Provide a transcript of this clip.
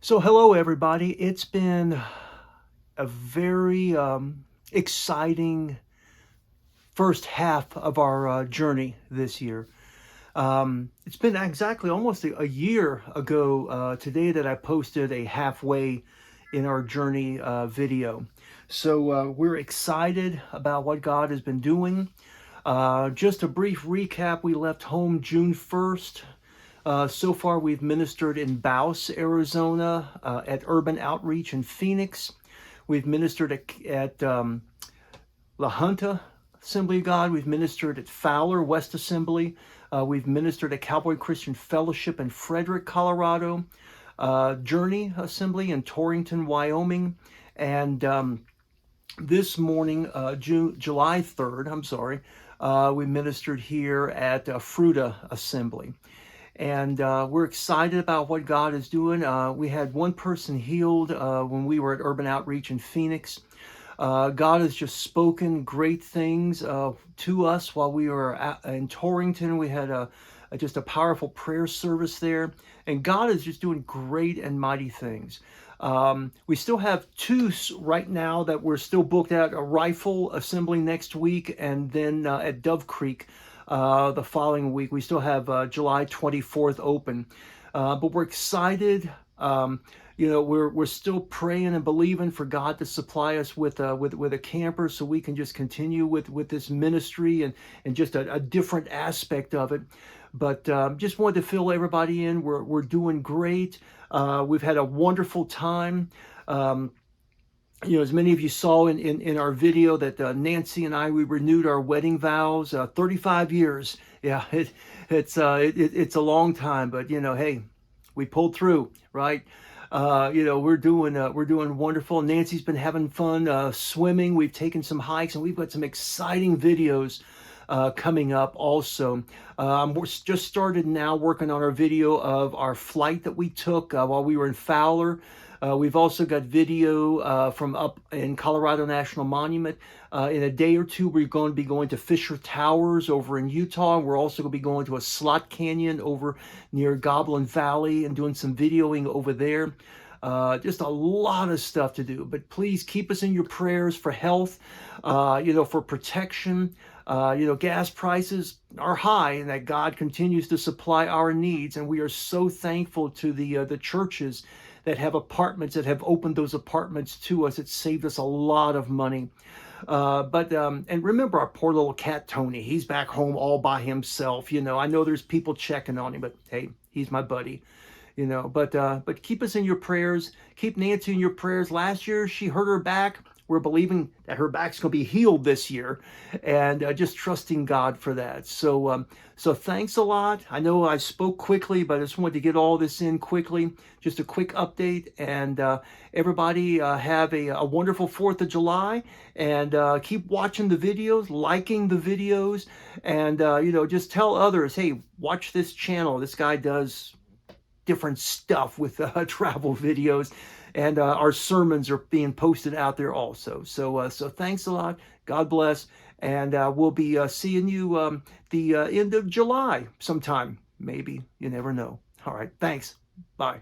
So hello everybody. It's been a very exciting first half of our journey this year. It's been exactly almost a year ago today that I posted a halfway in our journey video. So we're excited about what God has been doing. Just a brief recap, we left home June 1st. So far, we've ministered in Baus, Arizona, at Urban Outreach in Phoenix. We've ministered at La Junta Assembly of God. We've ministered at Fowler West Assembly. We've ministered at Cowboy Christian Fellowship in Frederick, Colorado. Journey Assembly in Torrington, Wyoming. And this morning, July 3rd, we ministered here at Fruita Assembly. And we're excited about what God is doing. We had one person healed when we were at Urban Outreach in Phoenix. God has just spoken great things to us while we were in Torrington. We had just a powerful prayer service there. And God is just doing great and mighty things. We still have two right now that we're still booked at, a rifle assembly next week, and then at Dove Creek the following week. We still have July 24th open, but we're excited. We're still praying and believing for God to supply us with a camper so we can just continue with this ministry and just a different aspect of it. But just wanted to fill everybody in. We're doing great. We've had a wonderful time. As many of you saw in our video that Nancy and we renewed our wedding vows, 35 years. Yeah, it's a long time, but hey, we pulled through, right? We're doing wonderful. Nancy's been having fun swimming. We've taken some hikes, and we've got some exciting videos coming up also. We're just started now working on our video of our flight that we took while we were in Fowler. We've also got video from up in Colorado National Monument. In a day or two, we're going to be going to Fisher Towers over in Utah. We're also going to be going to a slot canyon over near Goblin Valley and doing some videoing over there. Just a lot of stuff to do. But please keep us in your prayers for health, for protection. Gas prices are high, and that God continues to supply our needs. And we are so thankful to the churches that have apartments, that have opened those apartments to us. It saved us a lot of money. And remember our poor little cat, Tony. He's back home all by himself. I know there's people checking on him, but hey, he's my buddy. But keep us in your prayers. Keep Nancy in your prayers. Last year, she hurt her back. We're believing that her back's going to be healed this year, and just trusting God for that. So thanks a lot. I know I spoke quickly, but I just wanted to get all this in quickly. Just a quick update, and everybody have a wonderful 4th of July, and keep watching the videos, liking the videos, and just tell others, hey, watch this channel. This guy does different stuff with travel videos. And our sermons are being posted out there also. So thanks a lot. God bless. And we'll be seeing you the end of July sometime. Maybe. You never know. All right. Thanks. Bye.